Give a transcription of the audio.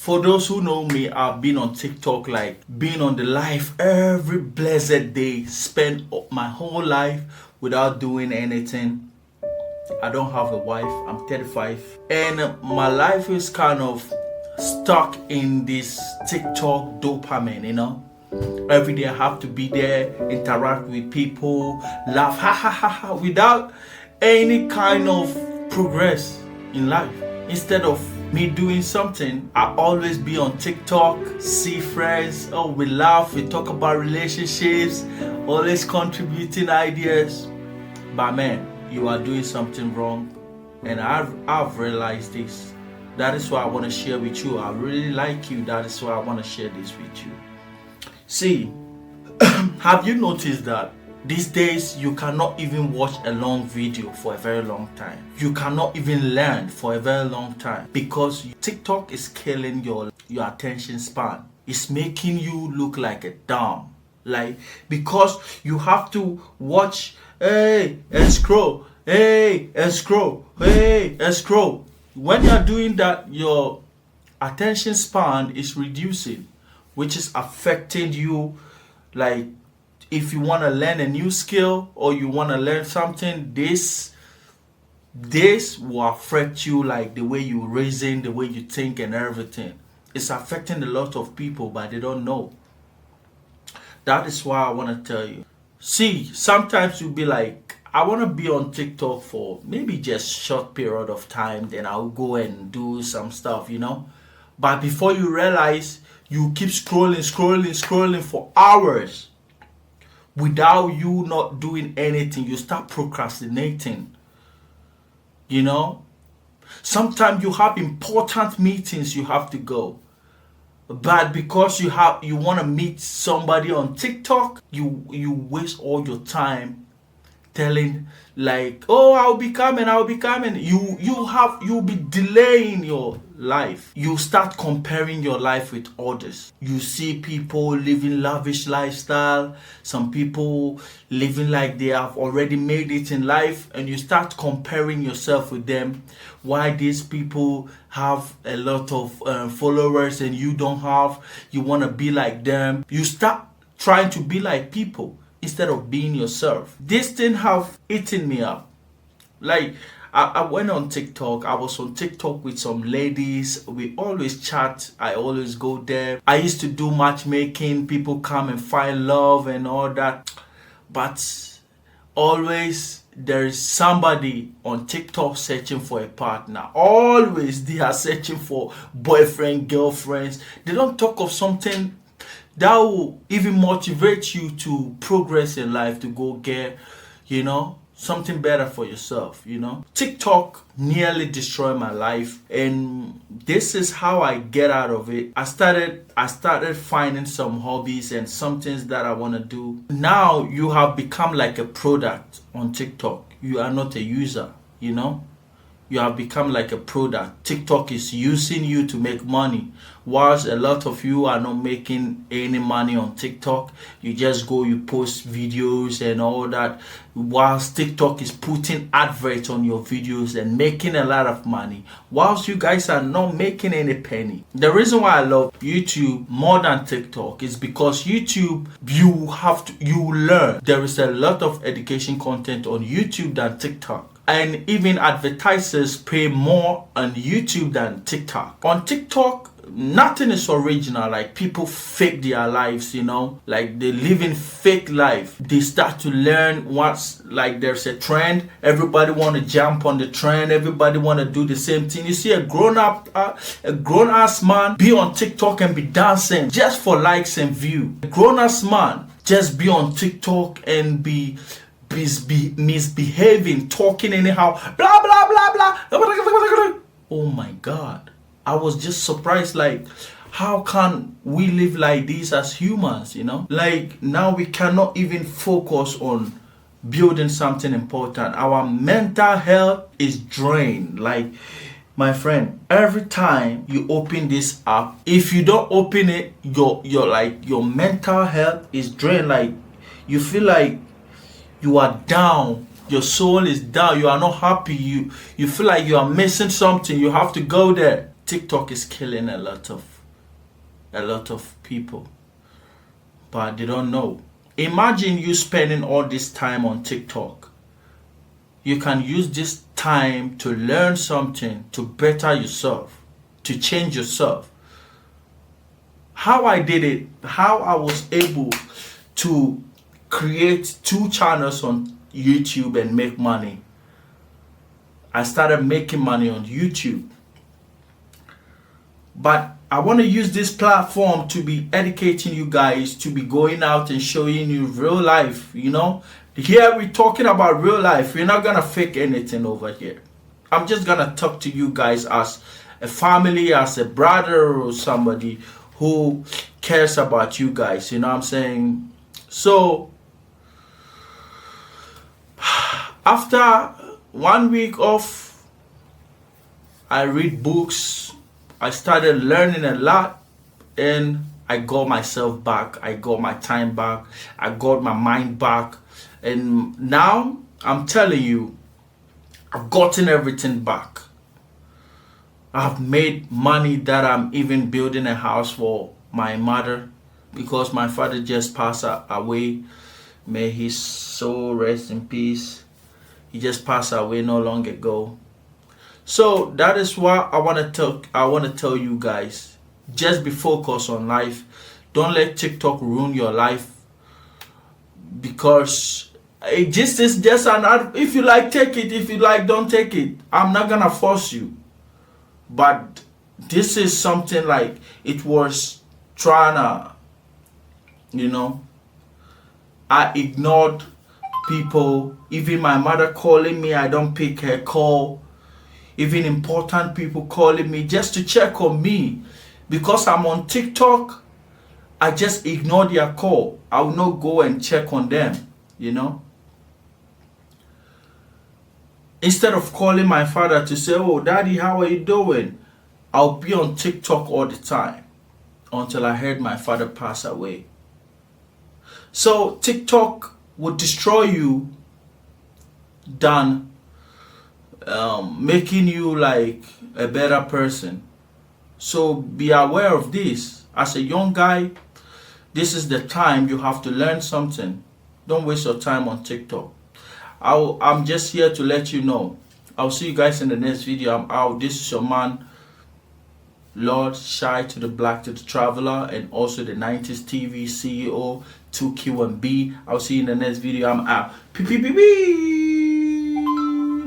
For those who know me, I've been on TikTok, like being on the live every blessed day, spend my whole life without doing anything. I don't have a wife, I'm 35, and my life is kind of stuck in this TikTok dopamine, Every day I have to be there, interact with people, laugh, ha ha ha ha, without any kind of progress in life. Instead of me doing something, I always be on TikTok, see friends, we laugh, we talk about relationships, always contributing ideas. But man, you are doing something wrong, and I've realized this. That is why I want to share with you. I really like you. That is why I want to share this with you. See, have you noticed that these days you cannot even watch a long video for a very long time? You cannot even learn for a very long time because TikTok is killing your attention span. It's making you look like a dumb. Because you have to watch, and scroll, and scroll, and scroll. When you're doing that, your attention span is reducing, which is affecting you. Like, if you want to learn a new skill or you want to learn something, this will affect you, like the way you reason, the way you think and everything. It's affecting a lot of people, but they don't know. That is why I want to tell you. See, sometimes you'll be like, I want to be on TikTok for maybe just short period of time, then I'll go and do some stuff, But before you realize, you keep scrolling for hours without you not doing anything. You start procrastinating, Sometimes you have important meetings you have to go. But because you want to meet somebody on TikTok, you waste all your time telling like, I'll be coming. You'll be delaying your life. You start comparing your life with others. You see people living lavish lifestyle, some people living like they have already made it in life, and you start comparing yourself with them. Why these people have a lot of followers and you don't have? You want to be like them. You start trying to be like people instead of being yourself. This thing have eaten me up. Like, I went on TikTok. I was on TikTok with some ladies. We always chat. I always go there. I used to do matchmaking. People come and find love and all that. But always there is somebody on TikTok searching for a partner. Always they are searching for boyfriend, girlfriends. They don't talk of something that will even motivate you to progress in life, to go get, something better for yourself, TikTok nearly destroyed my life, and this is how I get out of it. I started finding some hobbies and some things that I want to do. Now you have become like a product on TikTok. You are not a user, You have become like a product. TikTok is using you to make money. Whilst a lot of you are not making any money on TikTok, you just go, you post videos and all that. Whilst TikTok is putting adverts on your videos and making a lot of money, whilst you guys are not making any penny. The reason why I love YouTube more than TikTok is because YouTube, you learn. There is a lot of education content on YouTube than TikTok. And even advertisers pay more on YouTube than TikTok. On TikTok, nothing is original. Like, people fake their lives, like they live in fake life. They start to learn what's, like, there's a trend. Everybody want to jump on the trend. Everybody want to do the same thing. You see a grown-ass man be on TikTok and be dancing just for likes and view. A grown-ass man just be on TikTok and be misbehaving, talking anyhow, blah blah blah blah. Oh my God, I was just surprised, like, how can we live like this as humans, Like, now we cannot even focus on building something important. Our mental health is drained. Like, my friend, every time you open this app, if you don't open it, your mental health is drained. Like, you feel like you are down, your soul is down, you are not happy, you feel like you are missing something, you have to go there. TikTok is killing a lot of people, but they don't know. Imagine you spending all this time on TikTok. You can use this time to learn something, to better yourself, to change yourself. How I did it, how I was able to create 2 channels on YouTube and make money. I started making money on YouTube. But I want to use this platform to be educating you guys, to be going out and showing you real life, you know. Here we're talking about real life. We're not going to fake anything over here. I'm just going to talk to you guys as a family, as a brother or somebody who cares about you guys. You know what I'm saying? So, after 1 week off, I read books. I started learning a lot, and I got myself back. I got my time back. I got my mind back. And now I'm telling you, I've gotten everything back. I've made money that I'm even building a house for my mother, because my father just passed away. May his soul rest in peace. He just passed away not long ago. So that is why I want to tell you guys, just be focused on life. Don't let TikTok ruin your life, because it just is just an, if you like, take it. If you like, don't take it. I'm not gonna force you. But this is something like, it was trying to, you know, I ignored people. Even my mother calling me, I don't pick her call. Even important people calling me just to check on me. Because I'm on TikTok, I just ignore their call. I will not go and check on them, you know. Instead of calling my father to say, oh, daddy, how are you doing? I'll be on TikTok all the time until I heard my father pass away. So TikTok would destroy you than making you like a better person. So be aware of this. As a young guy, this is the time you have to learn something. Don't waste your time on TikTok. I'm just here to let you know. I'll see you guys in the next video. I'm out. This is your man, Lord Shy to the Black to the Traveler, and also the 90s TV CEO 2Q1B. I'll see you in the next video. I'm out. Pew, pew, pew, pew.